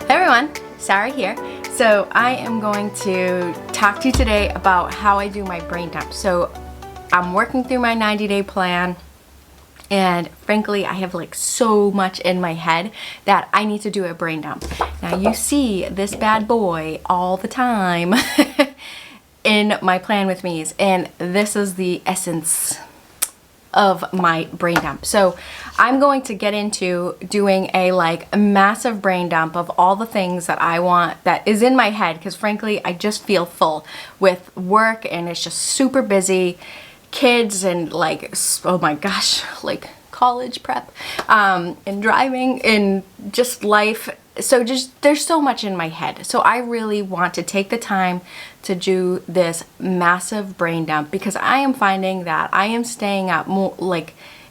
Hey everyone, Sarah here. So I am going to talk to you today about how I do my brain dump. So I'm working through my 90-day plan, and frankly I have like so much in my head that I need to do a brain dump. Now you see this bad boy all the time in my plan with me's, and this is the essence of my brain dump. So I'm going to get into doing a massive brain dump of all the things that I want that is in my head, because frankly I just feel full with work and it's just super busy, kids and oh my gosh, college prep, and driving and just life. So there's so much in my head. So I really want to take the time to do this massive brain dump, because I am finding that I am staying up more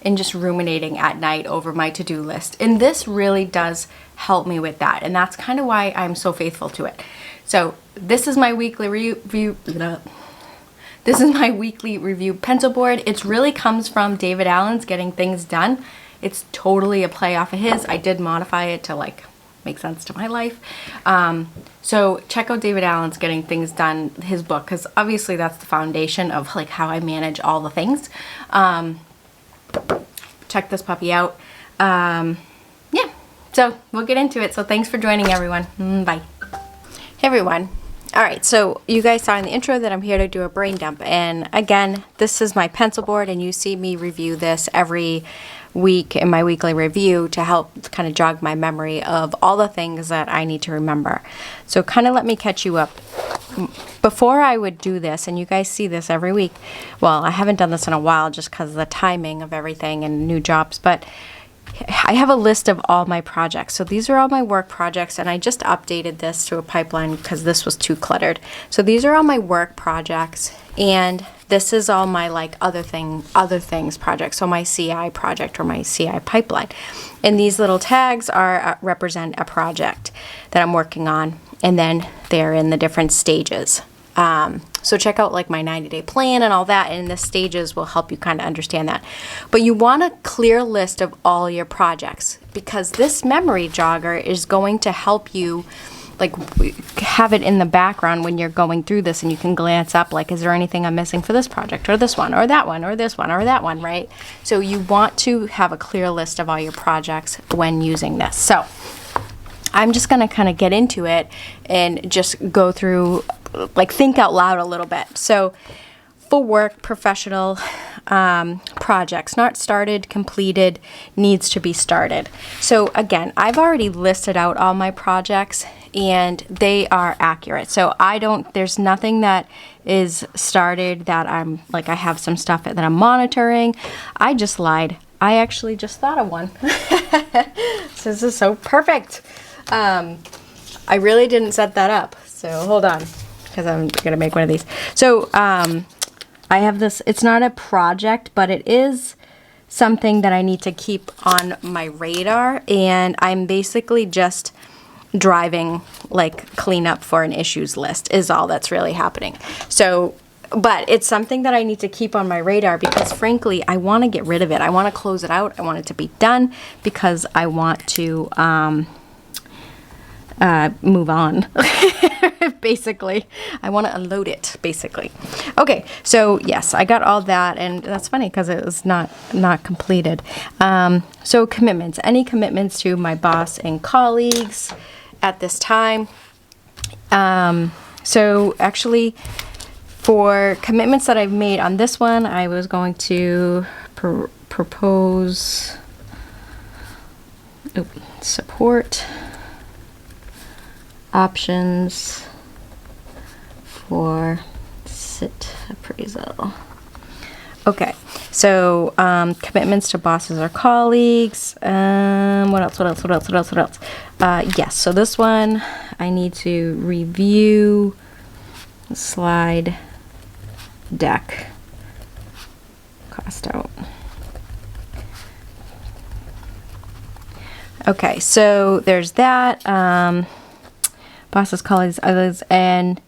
and just ruminating at night over my to-do list. And this really does help me with that. And that's kind of why I'm so faithful to it. So this is my weekly review. This is my weekly review pencil board. It really comes from David Allen's Getting Things Done. It's totally a play off of his. I did modify it to make sense to my life. So check out David Allen's Getting Things Done, his book, because obviously that's the foundation of how I manage all the things. Check this puppy out. Yeah, so we'll get into it. So thanks for joining, everyone. Bye. Hey everyone. All right, so you guys saw in the intro that I'm here to do a brain dump, and again, this is my pencil board, and you see me review this every week in my weekly review to help kind of jog my memory of all the things that I need to remember. So kind of let me catch you up. Before I would do this, and you guys see this every week, well, I haven't done this in a while just because of the timing of everything and new jobs, but I have a list of all my projects. So these are all my work projects, and I just updated this to a pipeline because this was too cluttered. So these are all my work projects, and this is all my other things projects. So my CI project or my CI pipeline. And these little tags are represent a project that I'm working on, and then they're in the different stages. So check out my 90-day plan and all that, and the stages will help you kind of understand that. But you want a clear list of all your projects, because this memory jogger is going to help you have it in the background when you're going through this, and you can glance up is there anything I'm missing for this project, or this one, or that one, or this one, or that one, right? So you want to have a clear list of all your projects when using this. So I'm just going to kind of get into it and just go through, think out loud a little bit. So for work, professional projects, not started, completed, needs to be started. So again, I've already listed out all my projects, and they are accurate. So there's nothing that is started that I'm I have some stuff that I'm monitoring. I just lied. I actually just thought of one. So this is so perfect. I really didn't set that up, so hold on, because I'm gonna make one of these. So I have this. It's not a project, but it is something that I need to keep on my radar, and I'm basically just driving cleanup for an issues list is all that's really happening. So but it's something that I need to keep on my radar, because frankly I want to get rid of it. I want to close it out. I want it to be done, because I want to move on. Basically I want to unload it, basically. Okay, so yes, I got all that, and that's funny because it was not completed. So commitments, any commitments to my boss and colleagues at this time. So actually, for commitments that I've made on this one, I was going to propose support options for SIT appraisal. Okay, so commitments to bosses or colleagues. What else? Yes, so this one I need to review the slide deck cost out. Okay, so there's that. Bosses, colleagues, others, and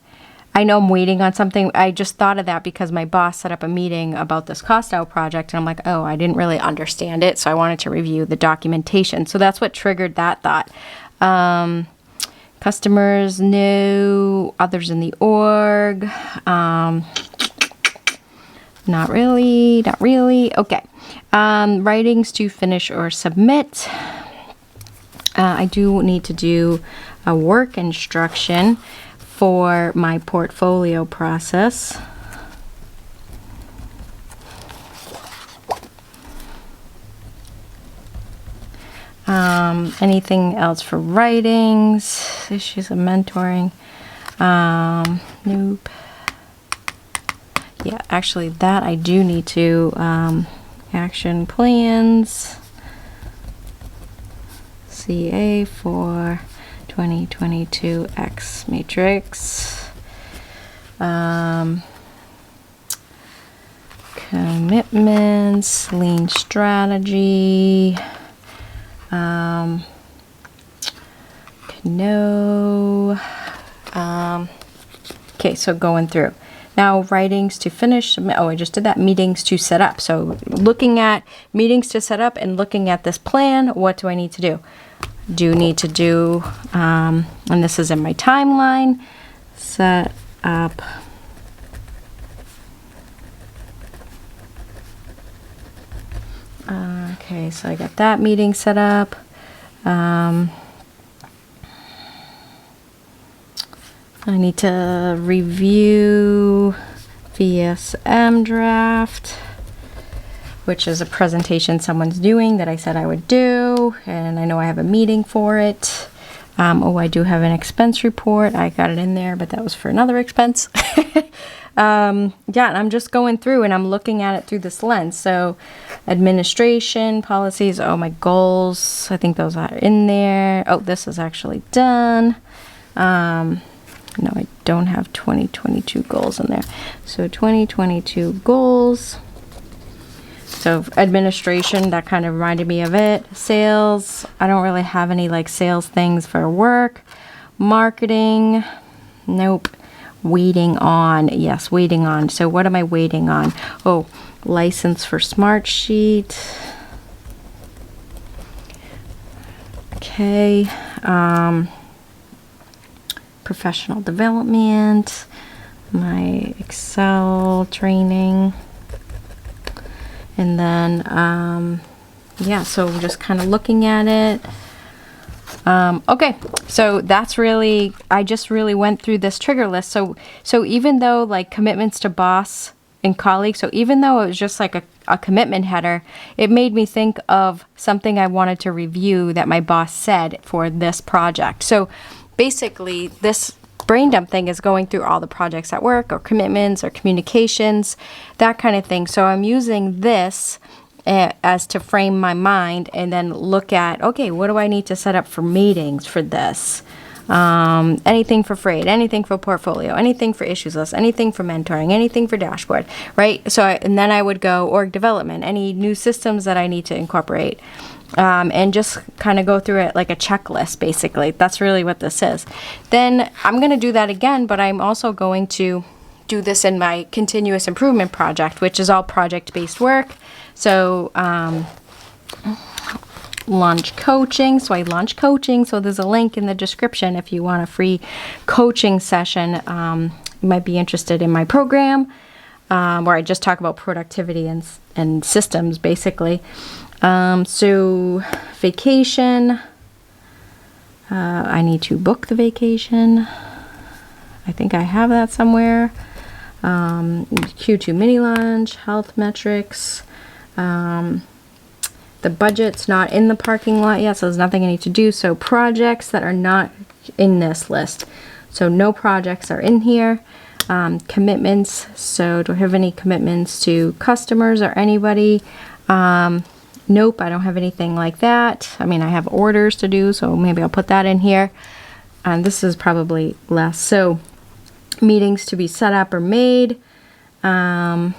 I know I'm waiting on something. I just thought of that because my boss set up a meeting about this cost out project, and I'm like, oh, I didn't really understand it, so I wanted to review the documentation. So that's what triggered that thought. Customers, no. Others in the org, not really, not really. Okay. Writings to finish or submit. I do need to do a work instruction for my portfolio process. Anything else for writings, issues of mentoring? Nope. Yeah, actually that I do need to, action plans, CA for 2022 X matrix, commitments, lean strategy, no. Okay, so going through. Now, writings to finish. Oh, I just did that. Meetings to set up. So looking at meetings to set up and looking at this plan, what do I need to do? Do need to do, and this is in my timeline, set up okay, so I got that meeting set up. I need to review VSM draft, which is a presentation someone's doing that I said I would do, and I know I have a meeting for it. Oh, I do have an expense report. I got it in there, but that was for another expense. Yeah, and I'm just going through and I'm looking at it through this lens. So administration, policies, oh, my goals, I think those are in there. Oh, this is actually done. No, I don't have 2022 goals in there. So 2022 goals. So administration, that kind of reminded me of it. Sales, I don't really have any like sales things for work. Marketing, nope. Waiting on, yes, waiting on. So what am I waiting on? Oh, license for Smartsheet. Okay. Professional development, my Excel training, and then yeah, so just kind of looking at it. Okay, so that's really, I just really went through this trigger list. So even though like commitments to boss and colleagues, so even though it was just like a commitment header, it made me think of something I wanted to review that my boss said for this project. So basically, this brain dump thing is going through all the projects at work or commitments or communications, that kind of thing. So I'm using this as to frame my mind and then look at, okay, what do I need to set up for meetings for this? Anything for freight, anything for portfolio, anything for issues list, anything for mentoring, anything for dashboard, right? So, and then I would go org development, any new systems that I need to incorporate. And just kind of go through it like a checklist, basically. That's really what this is. Then I'm going to do that again, but I'm also going to do this in my continuous improvement project, which is all project-based work. So, launch coaching. So I launch coaching. So there's a link in the description if you want a free coaching session. You might be interested in my program, where I just talk about productivity and systems, basically. So vacation, I need to book the vacation. I think I have that somewhere. Q2 mini lunch, health metrics, the budget's not in the parking lot yet, so there's nothing I need to do. So projects that are not in this list. So no projects are in here. Commitments, so do I have any commitments to customers or anybody? Nope, I don't have anything like that. I mean, I have orders to do, so maybe I'll put that in here. And this is probably less. So meetings to be set up or made. Yeah,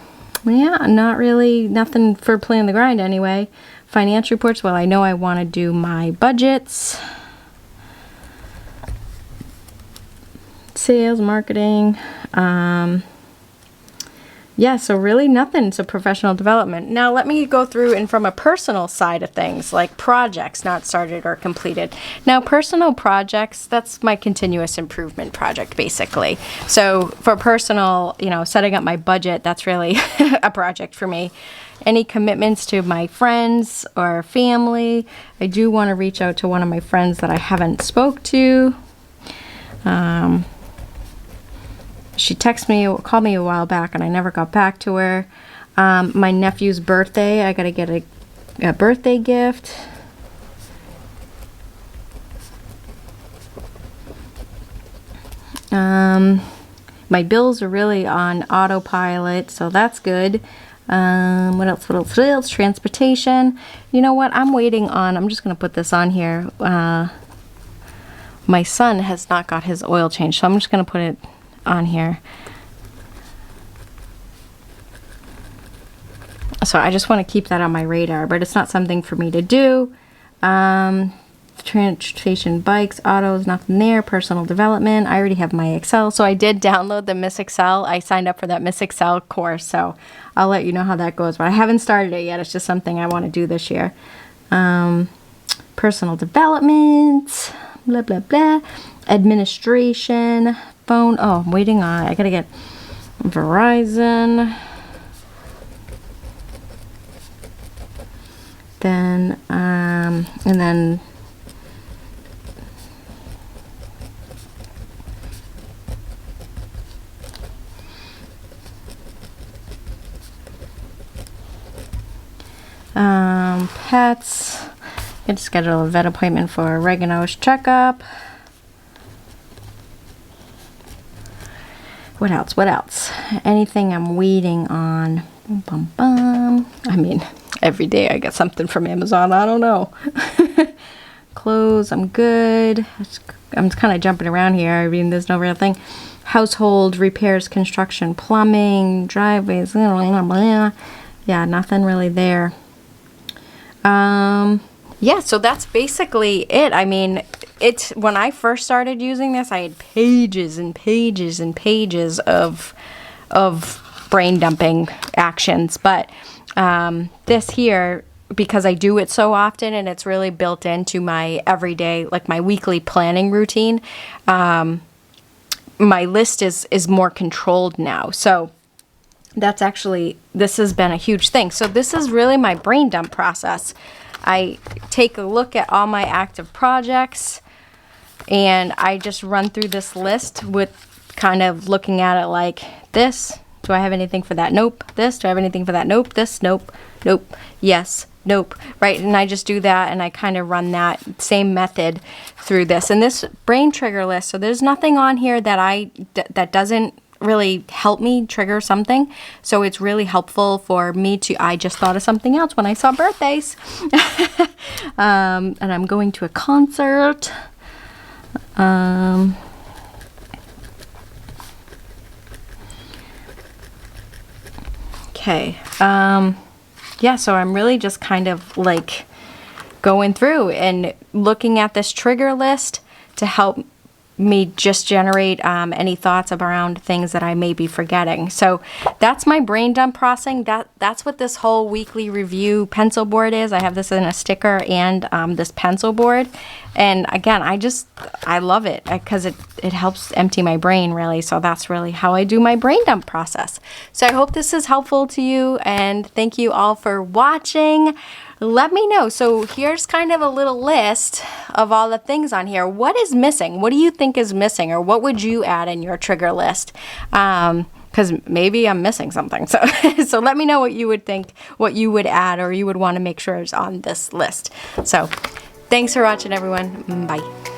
not really, nothing for Plan the Grind anyway. Finance reports, well, I know I want to do my budgets. Sales, marketing, yeah, so really nothing. So professional development. Now let me go through and from a personal side of things, like projects not started or completed. Now personal projects, that's my continuous improvement project basically. So for personal, you know, setting up my budget, that's really a project for me. Any commitments to my friends or family, I do want to reach out to one of my friends that I haven't spoke to. She texted me, called me a while back, and I never got back to her. My nephew's birthday, I gotta get a birthday gift. My bills are really on autopilot, so that's good. What else? Transportation. You know what? I'm waiting on, I'm just gonna put this on here. My son has not got his oil changed, so I'm just gonna put it on here. So I just want to keep that on my radar, but it's not something for me to do. Transportation, bikes, autos, nothing there. Personal development, I already have my Excel, so I did download the Miss Excel. I signed up for that Miss Excel course, so I'll let you know how that goes, but I haven't started it yet. It's just something I want to do this year. Personal development, blah blah blah. Administration, phone. Oh, I'm waiting on, I gotta get Verizon. Then, and then pets. Get to schedule a vet appointment for a regular nose checkup. What else? What else? Anything I'm waiting on? Bum, bum, bum. I mean, every day I get something from Amazon. I don't know. Clothes, I'm good. I'm kind of jumping around here. I mean, there's no real thing. Household, repairs, construction, plumbing, driveways. Yeah, nothing really there. Yeah, so that's basically it. I mean, it's when I first started using this, I had pages and pages and pages of brain dumping actions, but this here, because I do it so often and it's really built into my everyday, like my weekly planning routine, my list is more controlled now. So that's actually, this has been a huge thing. So this is really my brain dump process. I take a look at all my active projects and I just run through this list with kind of looking at it like this. Do I have anything for that? Nope. This. Do I have anything for that? Nope. This. Nope. Nope. Yes. Nope. Right. And I just do that and I kind of run that same method through this. And this brain trigger list, so there's nothing on here that that doesn't really help me trigger something. So it's really helpful for me to, I just thought of something else when I saw birthdays. And I'm going to a concert. Okay. Yeah, so I'm really just kind of like going through and looking at this trigger list to help me just generate any thoughts around things that I may be forgetting. So that's my brain dump processing. That's what this whole weekly review pencil board is. I have this in a sticker and this pencil board. And again, I love it because it helps empty my brain really. So that's really how I do my brain dump process. So I hope this is helpful to you and thank you all for watching. Let me know. So here's kind of a little list of all the things on here. What is missing? What do you think is missing? Or what would you add in your trigger list? Because maybe I'm missing something. So, so let me know what you would think, what you would add or you would want to make sure is on this list. So thanks for watching, everyone. Bye.